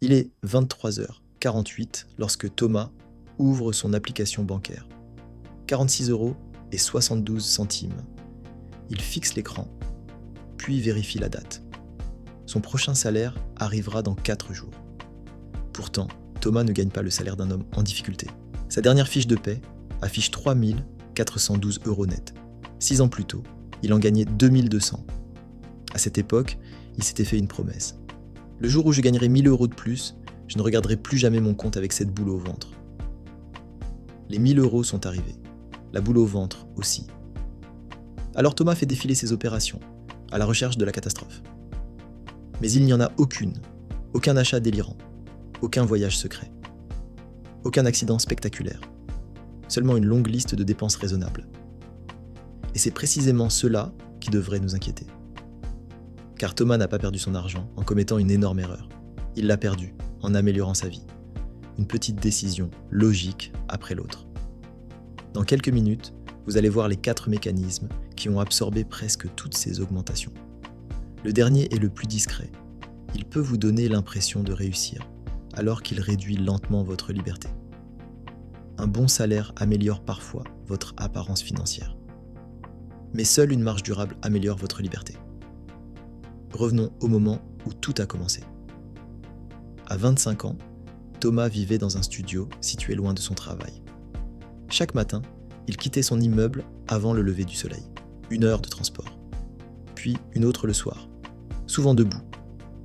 Il est 23h48 lorsque Thomas ouvre son application bancaire. 46,72 €. Il fixe l'écran, puis vérifie la date. Son prochain salaire arrivera dans 4 jours. Pourtant, Thomas ne gagne pas le salaire d'un homme en difficulté. Sa dernière fiche de paie affiche 3 412 € net. 6 ans plus tôt, il en gagnait 2200. À cette époque, il s'était fait une promesse. Le jour où je gagnerai 1000 € de plus, je ne regarderai plus jamais mon compte avec cette boule au ventre. Les 1000 € sont arrivés. La boule au ventre aussi. Alors Thomas fait défiler ses opérations, à la recherche de la catastrophe. Mais il n'y en a aucune, aucun achat délirant, aucun voyage secret, aucun accident spectaculaire, seulement une longue liste de dépenses raisonnables. Et c'est précisément cela qui devrait nous inquiéter. Car Thomas n'a pas perdu son argent en commettant une énorme erreur. Il l'a perdu en améliorant sa vie. Une petite décision logique après l'autre. Dans quelques minutes, vous allez voir les 4 mécanismes qui ont absorbé presque toutes ces augmentations. Le dernier est le plus discret. Il peut vous donner l'impression de réussir, alors qu'il réduit lentement votre liberté. Un bon salaire améliore parfois votre apparence financière. Mais seule une marge durable améliore votre liberté. Revenons au moment où tout a commencé. À 25 ans, Thomas vivait dans un studio situé loin de son travail. Chaque matin, il quittait son immeuble avant le lever du soleil, 1 heure de transport. Puis une autre le soir, souvent debout,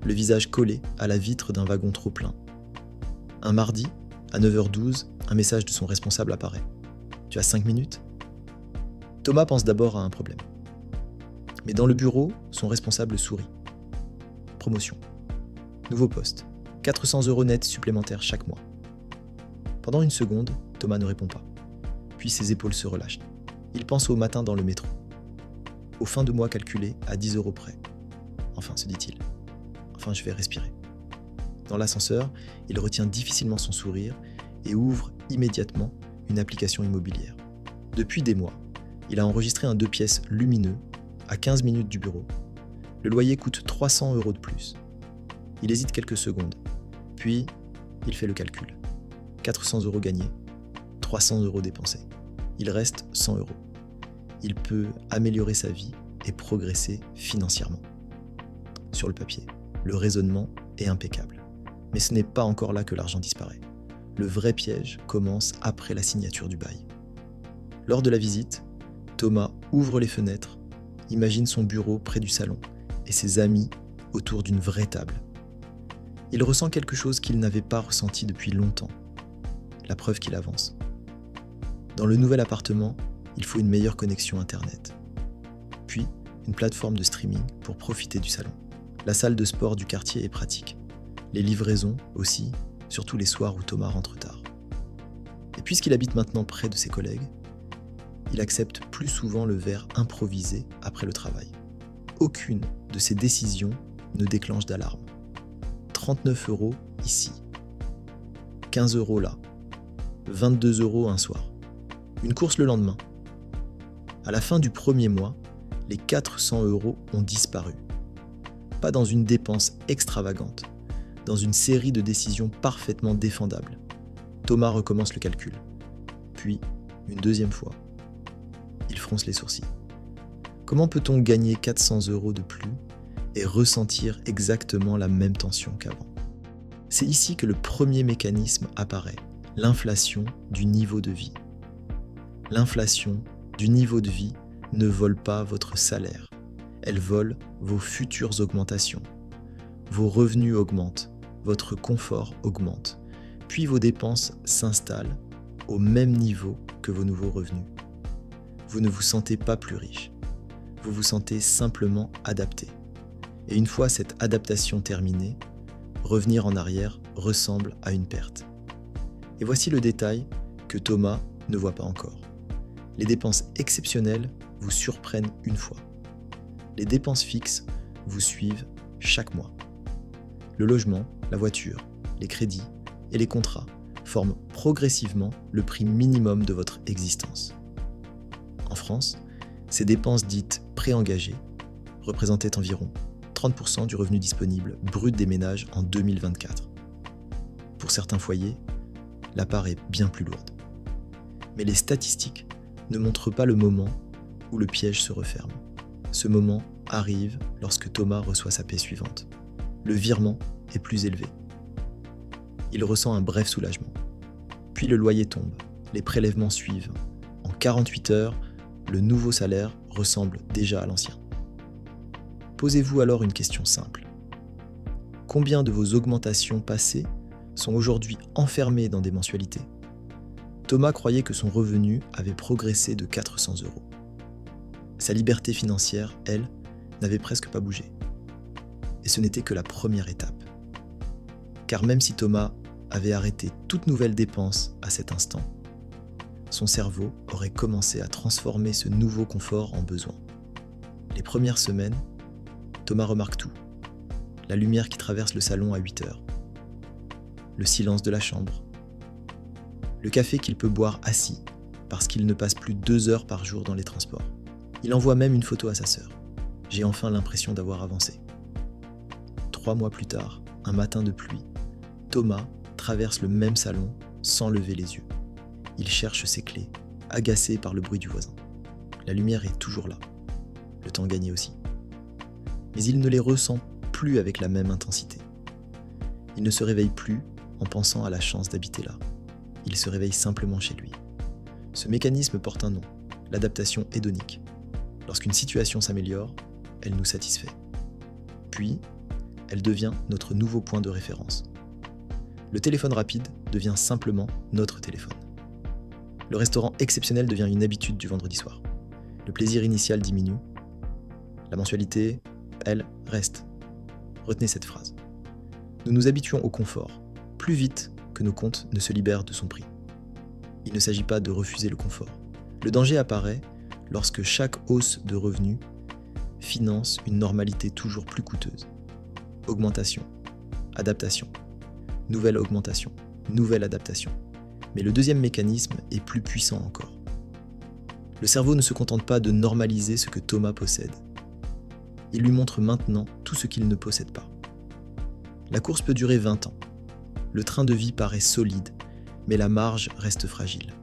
le visage collé à la vitre d'un wagon trop plein. Un mardi, à 9h12, un message de son responsable apparaît. « Tu as 5 minutes ?» Thomas pense d'abord à un problème. Mais dans le bureau, son responsable sourit. Promotion. Nouveau poste. 400 € net supplémentaires chaque mois. Pendant une seconde, Thomas ne répond pas. Puis ses épaules se relâchent. Il pense au matin dans le métro. Aux fins de mois calculées à 10 € près. Enfin, se dit-il. Enfin, je vais respirer. Dans l'ascenseur, il retient difficilement son sourire et ouvre immédiatement une application immobilière. Depuis des mois, il a enregistré un 2 pièces lumineux à 15 minutes du bureau. Le loyer coûte 300 € de plus. Il hésite quelques secondes, puis il fait le calcul. 400 € gagnés, 300 € dépensés. Il reste 100 €. Il peut améliorer sa vie et progresser financièrement. Sur le papier, le raisonnement est impeccable. Mais ce n'est pas encore là que l'argent disparaît. Le vrai piège commence après la signature du bail. Lors de la visite, Thomas ouvre les fenêtres, imagine son bureau près du salon et ses amis autour d'une vraie table. Il ressent quelque chose qu'il n'avait pas ressenti depuis longtemps, la preuve qu'il avance. Dans le nouvel appartement, il faut une meilleure connexion Internet. Puis, une plateforme de streaming pour profiter du salon. La salle de sport du quartier est pratique. Les livraisons aussi, surtout les soirs où Thomas rentre tard. Et puisqu'il habite maintenant près de ses collègues, il accepte plus souvent le verre improvisé après le travail. Aucune de ces décisions ne déclenche d'alarme. 39 € ici, 15 € là, 22 € un soir, une course le lendemain. À la fin du premier mois, les 400 € ont disparu. Pas dans une dépense extravagante, dans une série de décisions parfaitement défendables. Thomas recommence le calcul. Puis, une deuxième fois. Il fronce les sourcils. Comment peut-on gagner 400 € de plus et ressentir exactement la même tension qu'avant? C'est ici que le premier mécanisme apparaît, l'inflation du niveau de vie. L'inflation du niveau de vie ne vole pas votre salaire, elle vole vos futures augmentations. Vos revenus augmentent, votre confort augmente, puis vos dépenses s'installent au même niveau que vos nouveaux revenus. Vous ne vous sentez pas plus riche, vous vous sentez simplement adapté. Et une fois cette adaptation terminée, revenir en arrière ressemble à une perte. Et voici le détail que Thomas ne voit pas encore. Les dépenses exceptionnelles vous surprennent une fois. Les dépenses fixes vous suivent chaque mois. Le logement, la voiture, les crédits et les contrats forment progressivement le prix minimum de votre existence. En France, ces dépenses dites préengagées représentaient environ 30% du revenu disponible brut des ménages en 2024. Pour certains foyers, la part est bien plus lourde. Mais les statistiques ne montrent pas le moment où le piège se referme. Ce moment arrive lorsque Thomas reçoit sa paie suivante. Le virement est plus élevé. Il ressent un bref soulagement. Puis le loyer tombe, les prélèvements suivent. En 48 heures, le nouveau salaire ressemble déjà à l'ancien. Posez-vous alors une question simple. Combien de vos augmentations passées sont aujourd'hui enfermées dans des mensualités ? Thomas croyait que son revenu avait progressé de 400 €. Sa liberté financière, elle, n'avait presque pas bougé. Et ce n'était que la première étape. Car même si Thomas avait arrêté toute nouvelle dépense à cet instant, son cerveau aurait commencé à transformer ce nouveau confort en besoin. Les premières semaines, Thomas remarque tout. La lumière qui traverse le salon à 8 heures. Le silence de la chambre. Le café qu'il peut boire assis parce qu'il ne passe plus 2 heures par jour dans les transports. Il envoie même une photo à sa sœur. J'ai enfin l'impression d'avoir avancé. 3 mois plus tard, un matin de pluie, Thomas traverse le même salon sans lever les yeux. Il cherche ses clés, agacé par le bruit du voisin. La lumière est toujours là. Le temps gagné aussi. Mais il ne les ressent plus avec la même intensité. Il ne se réveille plus en pensant à la chance d'habiter là. Il se réveille simplement chez lui. Ce mécanisme porte un nom, l'adaptation hédonique. Lorsqu'une situation s'améliore, elle nous satisfait. Puis, elle devient notre nouveau point de référence. Le téléphone rapide devient simplement notre téléphone. Le restaurant exceptionnel devient une habitude du vendredi soir. Le plaisir initial diminue. La mensualité, elle, reste. Retenez cette phrase. Nous nous habituons au confort, plus vite que nos comptes ne se libèrent de son prix. Il ne s'agit pas de refuser le confort. Le danger apparaît lorsque chaque hausse de revenus finance une normalité toujours plus coûteuse. Augmentation, adaptation, nouvelle augmentation, nouvelle adaptation. Mais le deuxième mécanisme est plus puissant encore. Le cerveau ne se contente pas de normaliser ce que Thomas possède. Il lui montre maintenant tout ce qu'il ne possède pas. La course peut durer 20 ans. Le train de vie paraît solide, mais la marge reste fragile.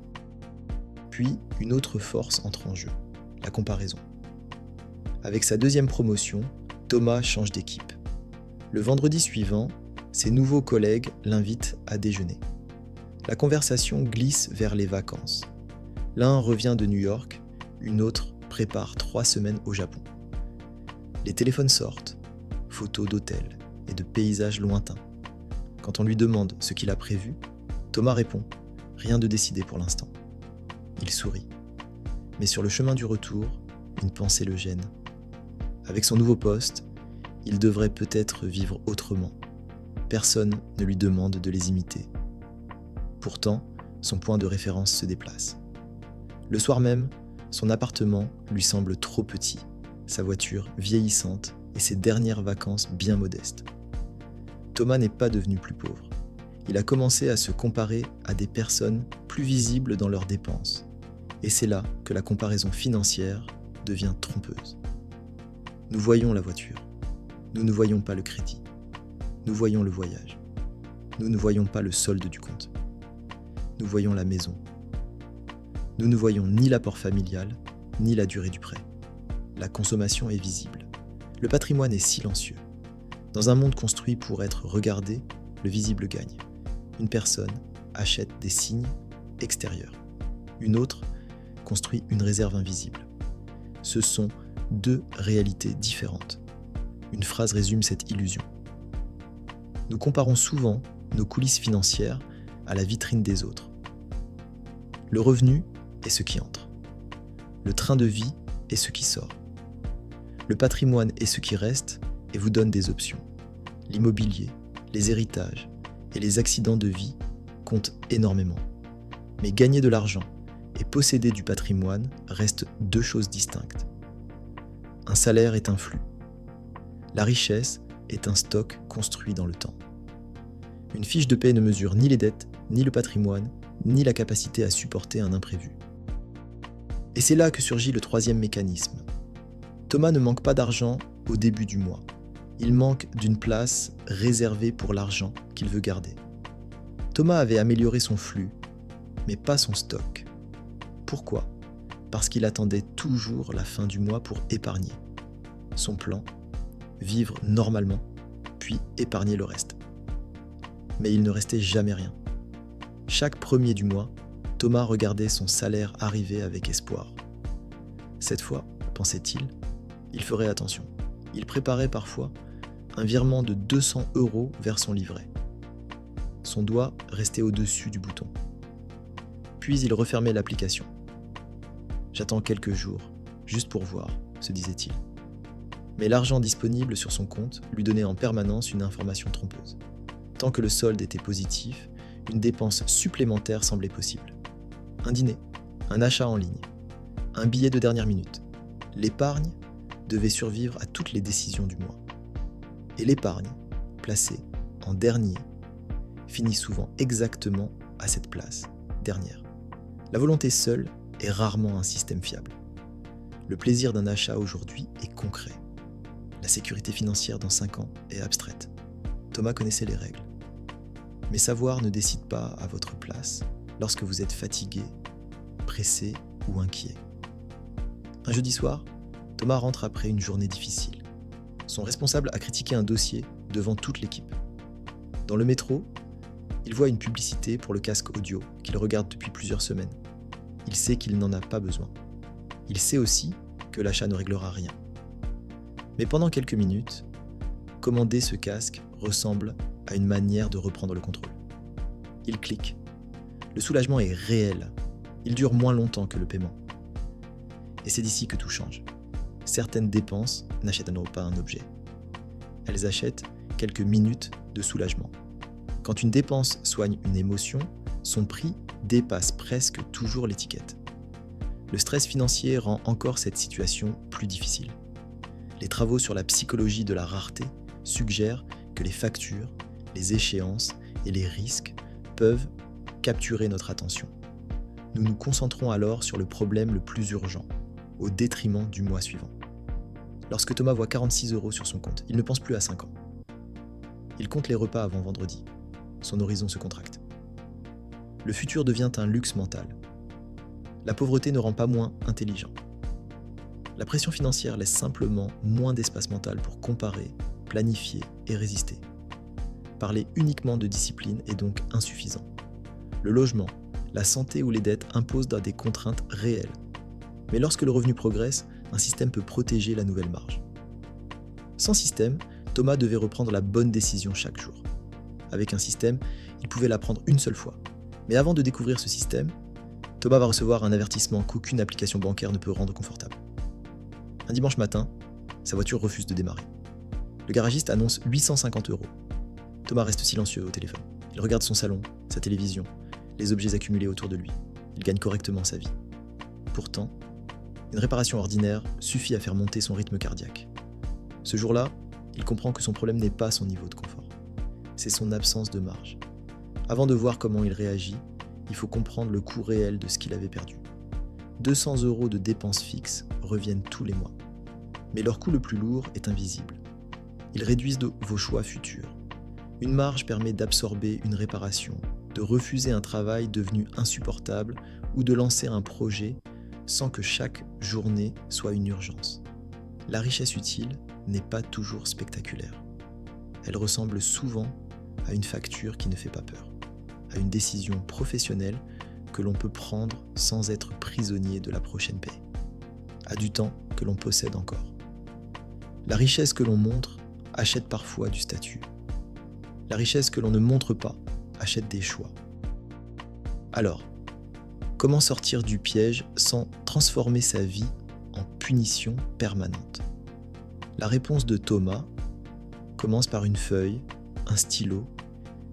Puis, une autre force entre en jeu, la comparaison. Avec sa deuxième promotion, Thomas change d'équipe. Le vendredi suivant, ses nouveaux collègues l'invitent à déjeuner. La conversation glisse vers les vacances. L'un revient de New York, une autre prépare 3 semaines au Japon. Les téléphones sortent, photos d'hôtels et de paysages lointains. Quand on lui demande ce qu'il a prévu, Thomas répond « Rien de décidé pour l'instant ». Il sourit. Mais sur le chemin du retour, une pensée le gêne. Avec son nouveau poste, il devrait peut-être vivre autrement. Personne ne lui demande de les imiter. Pourtant, son point de référence se déplace. Le soir même, son appartement lui semble trop petit, sa voiture vieillissante et ses dernières vacances bien modestes. Thomas n'est pas devenu plus pauvre. Il a commencé à se comparer à des personnes plus visibles dans leurs dépenses. Et c'est là que la comparaison financière devient trompeuse. Nous voyons la voiture. Nous ne voyons pas le crédit. Nous voyons le voyage. Nous ne voyons pas le solde du compte. Nous voyons la maison. Nous ne voyons ni l'apport familial, ni la durée du prêt. La consommation est visible. Le patrimoine est silencieux. Dans un monde construit pour être regardé, le visible gagne. Une personne achète des signes extérieurs. Une autre construit une réserve invisible. Ce sont deux réalités différentes. Une phrase résume cette illusion. Nous comparons souvent nos coulisses financières à la vitrine des autres. Le revenu est ce qui entre. Le train de vie est ce qui sort. Le patrimoine est ce qui reste et vous donne des options. L'immobilier, les héritages et les accidents de vie comptent énormément. Mais gagner de l'argent et posséder du patrimoine restent deux choses distinctes. Un salaire est un flux. La richesse est un stock construit dans le temps. Une fiche de paie ne mesure ni les dettes, ni le patrimoine, ni la capacité à supporter un imprévu. Et c'est là que surgit le troisième mécanisme. Thomas ne manque pas d'argent au début du mois. Il manque d'une place réservée pour l'argent qu'il veut garder. Thomas avait amélioré son flux, mais pas son stock. Pourquoi ? Parce qu'il attendait toujours la fin du mois pour épargner. Son plan, vivre normalement, puis épargner le reste. Mais il ne restait jamais rien. Chaque premier du mois, Thomas regardait son salaire arriver avec espoir. Cette fois, pensait-il, il ferait attention. Il préparait parfois un virement de 200 € vers son livret. Son doigt restait au-dessus du bouton. Puis il refermait l'application. « J'attends quelques jours, juste pour voir », se disait-il. Mais l'argent disponible sur son compte lui donnait en permanence une information trompeuse. Tant que le solde était positif, une dépense supplémentaire semblait possible. Un dîner, un achat en ligne, un billet de dernière minute. L'épargne devait survivre à toutes les décisions du mois. Et l'épargne, placée en dernier, finit souvent exactement à cette place, dernière. La volonté seule est rarement un système fiable. Le plaisir d'un achat aujourd'hui est concret. La sécurité financière dans 5 ans est abstraite. Thomas connaissait les règles. Mais savoir ne décide pas à votre place lorsque vous êtes fatigué, pressé ou inquiet. Un jeudi soir, Thomas rentre après une journée difficile. Son responsable a critiqué un dossier devant toute l'équipe. Dans le métro, il voit une publicité pour le casque audio qu'il regarde depuis plusieurs semaines. Il sait qu'il n'en a pas besoin. Il sait aussi que l'achat ne réglera rien. Mais pendant quelques minutes, commander ce casque ressemble à une manière de reprendre le contrôle. Il clique. Le soulagement est réel. Il dure moins longtemps que le paiement. Et c'est d'ici que tout change. Certaines dépenses n'achètent alors pas un objet. Elles achètent quelques minutes de soulagement. Quand une dépense soigne une émotion, son prix dépasse presque toujours l'étiquette. Le stress financier rend encore cette situation plus difficile. Les travaux sur la psychologie de la rareté suggèrent que les factures, les échéances et les risques peuvent capturer notre attention. Nous nous concentrons alors sur le problème le plus urgent, au détriment du mois suivant. Lorsque Thomas voit 46 € sur son compte, il ne pense plus à 5 ans. Il compte les repas avant vendredi. Son horizon se contracte. Le futur devient un luxe mental. La pauvreté ne rend pas moins intelligent. La pression financière laisse simplement moins d'espace mental pour comparer, planifier et résister. Parler uniquement de discipline est donc insuffisant. Le logement, la santé ou les dettes imposent des contraintes réelles. Mais lorsque le revenu progresse, un système peut protéger la nouvelle marge. Sans système, Thomas devait reprendre la bonne décision chaque jour. Avec un système, il pouvait la prendre une seule fois. Mais avant de découvrir ce système, Thomas va recevoir un avertissement qu'aucune application bancaire ne peut rendre confortable. Un dimanche matin, sa voiture refuse de démarrer. Le garagiste annonce 850 €. Thomas reste silencieux au téléphone. Il regarde son salon, sa télévision, les objets accumulés autour de lui. Il gagne correctement sa vie. Pourtant, une réparation ordinaire suffit à faire monter son rythme cardiaque. Ce jour-là, il comprend que son problème n'est pas son niveau de confort. C'est son absence de marge. Avant de voir comment il réagit, il faut comprendre le coût réel de ce qu'il avait perdu. 200 € de dépenses fixes reviennent tous les mois. Mais leur coût le plus lourd est invisible. Ils réduisent vos choix futurs. Une marge permet d'absorber une réparation, de refuser un travail devenu insupportable ou de lancer un projet sans que chaque journée soit une urgence. La richesse utile n'est pas toujours spectaculaire. Elle ressemble souvent à une facture qui ne fait pas peur, à une décision professionnelle que l'on peut prendre sans être prisonnier de la prochaine paie, à du temps que l'on possède encore. La richesse que l'on montre achète parfois du statut. La richesse que l'on ne montre pas achète des choix. Alors, comment sortir du piège sans transformer sa vie en punition permanente ? La réponse de Thomas commence par une feuille, un stylo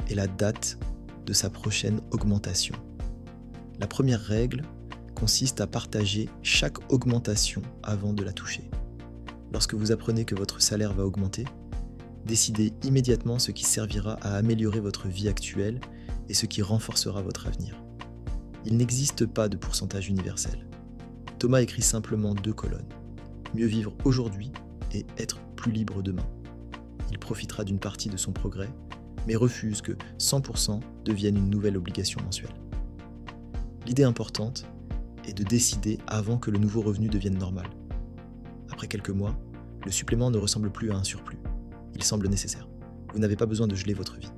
et la date de sa prochaine augmentation. La première règle consiste à partager chaque augmentation avant de la toucher. Lorsque vous apprenez que votre salaire va augmenter, décidez immédiatement ce qui servira à améliorer votre vie actuelle et ce qui renforcera votre avenir. Il n'existe pas de pourcentage universel. Thomas écrit simplement 2 colonnes. Mieux vivre aujourd'hui et être plus libre demain. Il profitera d'une partie de son progrès mais refuse que 100% devienne une nouvelle obligation mensuelle. L'idée importante est de décider avant que le nouveau revenu devienne normal. Après quelques mois, le supplément ne ressemble plus à un surplus. Il semble nécessaire. Vous n'avez pas besoin de geler votre vie.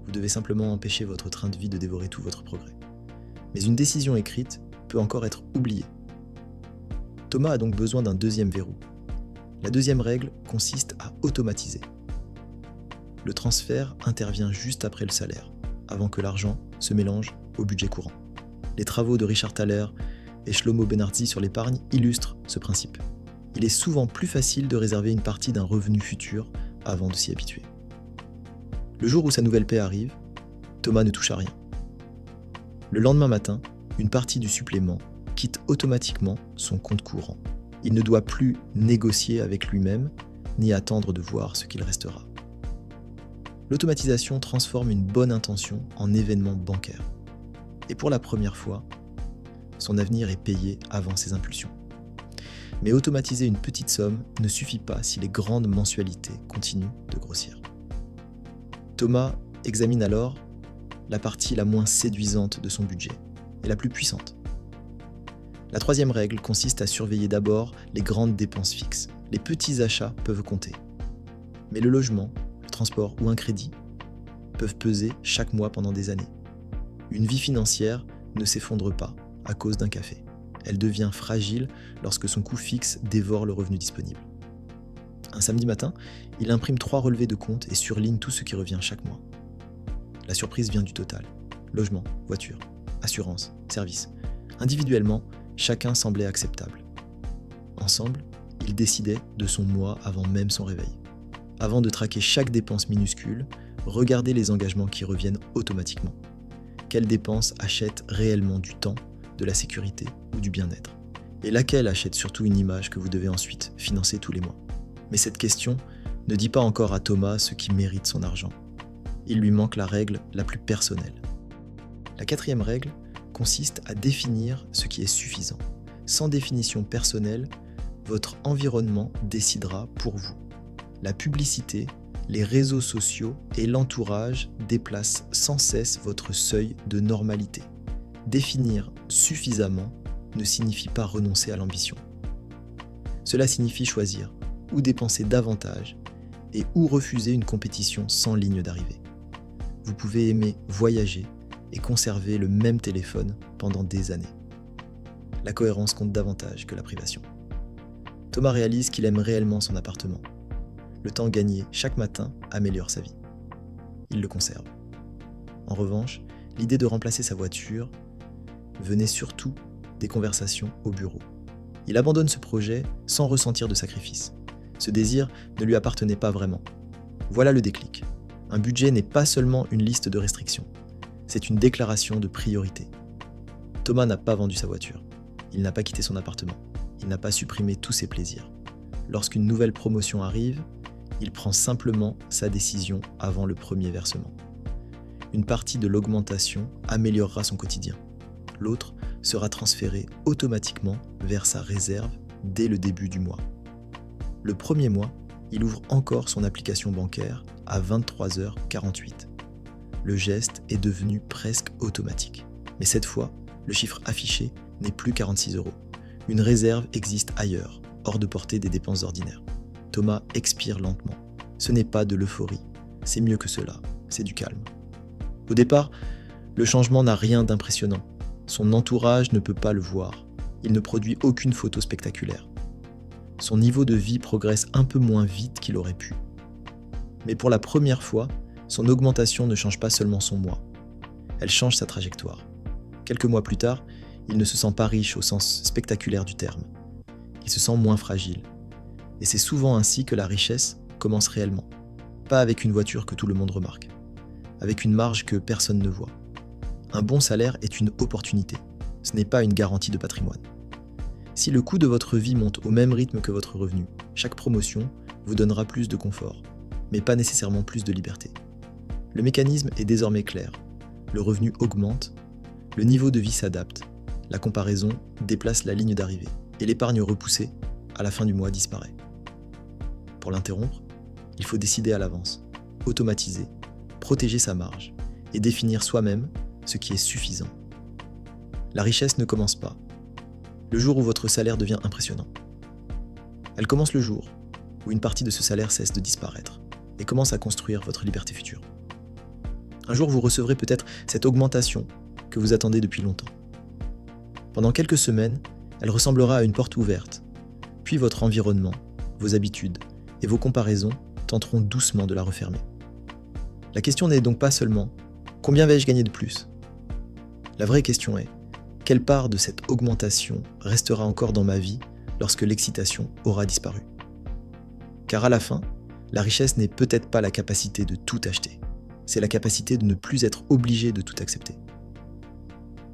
Vous devez simplement empêcher votre train de vie de dévorer tout votre progrès. Mais une décision écrite peut encore être oubliée. Thomas a donc besoin d'un deuxième verrou. La deuxième règle consiste à automatiser. Le transfert intervient juste après le salaire, avant que l'argent se mélange au budget courant. Les travaux de Richard Thaler et Shlomo Benartzi sur l'épargne illustrent ce principe. Il est souvent plus facile de réserver une partie d'un revenu futur avant de s'y habituer. Le jour où sa nouvelle paie arrive, Thomas ne touche à rien. Le lendemain matin, une partie du supplément quitte automatiquement son compte courant. Il ne doit plus négocier avec lui-même, ni attendre de voir ce qu'il restera. L'automatisation transforme une bonne intention en événement bancaire. Et pour la première fois, son avenir est payé avant ses impulsions. Mais automatiser une petite somme ne suffit pas si les grandes mensualités continuent de grossir. Thomas examine alors la partie la moins séduisante de son budget et la plus puissante. La troisième règle consiste à surveiller d'abord les grandes dépenses fixes. Les petits achats peuvent compter. Mais le logement, le transport ou un crédit peuvent peser chaque mois pendant des années. Une vie financière ne s'effondre pas à cause d'un café. Elle devient fragile lorsque son coût fixe dévore le revenu disponible. Un samedi matin, il imprime 3 relevés de compte et surligne tout ce qui revient chaque mois. La surprise vient du total. Logement, voiture, assurance, service. Individuellement, chacun semblait acceptable. Ensemble, ils décidaient de son mois avant même son réveil. Avant de traquer chaque dépense minuscule, regardez les engagements qui reviennent automatiquement. Quelle dépense achète réellement du temps, de la sécurité ou du bien-être? Et laquelle achète surtout une image que vous devez ensuite financer tous les mois? Mais cette question ne dit pas encore à Thomas ce qui mérite son argent. Il lui manque la règle la plus personnelle. La quatrième règle consiste à définir ce qui est suffisant. Sans définition personnelle, votre environnement décidera pour vous. La publicité, les réseaux sociaux et l'entourage déplacent sans cesse votre seuil de normalité. Définir suffisamment ne signifie pas renoncer à l'ambition. Cela signifie choisir où dépenser davantage et où refuser une compétition sans ligne d'arrivée. Vous pouvez aimer voyager et conserver le même téléphone pendant des années. La cohérence compte davantage que la privation. Thomas réalise qu'il aime réellement son appartement. Le temps gagné chaque matin améliore sa vie. Il le conserve. En revanche, l'idée de remplacer sa voiture venait surtout des conversations au bureau. Il abandonne ce projet sans ressentir de sacrifice. Ce désir ne lui appartenait pas vraiment. Voilà le déclic. Un budget n'est pas seulement une liste de restrictions. C'est une déclaration de priorité. Thomas n'a pas vendu sa voiture. Il n'a pas quitté son appartement. Il n'a pas supprimé tous ses plaisirs. Lorsqu'une nouvelle promotion arrive, il prend simplement sa décision avant le premier versement. Une partie de l'augmentation améliorera son quotidien. L'autre sera transférée automatiquement vers sa réserve dès le début du mois. Le premier mois, il ouvre encore son application bancaire à 23h48. Le geste est devenu presque automatique. Mais cette fois, le chiffre affiché n'est plus 46 €. Une réserve existe ailleurs, hors de portée des dépenses ordinaires. Thomas expire lentement. Ce n'est pas de l'euphorie, c'est mieux que cela, c'est du calme. Au départ, le changement n'a rien d'impressionnant. Son entourage ne peut pas le voir. Il ne produit aucune photo spectaculaire. Son niveau de vie progresse un peu moins vite qu'il aurait pu. Mais pour la première fois, son augmentation ne change pas seulement son mois. Elle change sa trajectoire. Quelques mois plus tard, il ne se sent pas riche au sens spectaculaire du terme. Il se sent moins fragile. Et c'est souvent ainsi que la richesse commence réellement. Pas avec une voiture que tout le monde remarque. Avec une marge que personne ne voit. Un bon salaire est une opportunité. Ce n'est pas une garantie de patrimoine. Si le coût de votre vie monte au même rythme que votre revenu, chaque promotion vous donnera plus de confort, mais pas nécessairement plus de liberté. Le mécanisme est désormais clair. Le revenu augmente, le niveau de vie s'adapte, la comparaison déplace la ligne d'arrivée, et l'épargne repoussée, à la fin du mois, disparaît. Pour l'interrompre, il faut décider à l'avance, automatiser protéger sa marge et définir soi-même ce qui est suffisant. La richesse ne commence pas le jour où votre salaire devient impressionnant. Elle commence le jour où une partie de ce salaire cesse de disparaître et commence à construire votre liberté future. Un jour, vous recevrez peut-être cette augmentation que vous attendez depuis longtemps. Pendant quelques semaines, elle ressemblera à une porte ouverte, puis votre environnement, vos habitudes et vos comparaisons tenteront doucement de la refermer. La question n'est donc pas seulement « combien vais-je gagner de plus ?» La vraie question est « quelle part de cette augmentation restera encore dans ma vie lorsque l'excitation aura disparu ?» Car à la fin, la richesse n'est peut-être pas la capacité de tout acheter, c'est la capacité de ne plus être obligé de tout accepter.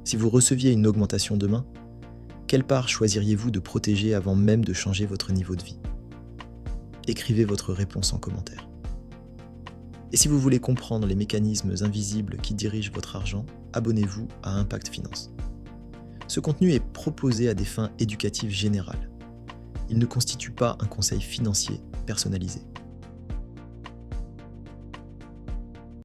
Si vous receviez une augmentation demain, quelle part choisiriez-vous de protéger avant même de changer votre niveau de vie ? Écrivez votre réponse en commentaire. Et si vous voulez comprendre les mécanismes invisibles qui dirigent votre argent, abonnez-vous à Impact Finance. Ce contenu est proposé à des fins éducatives générales. Il ne constitue pas un conseil financier personnalisé.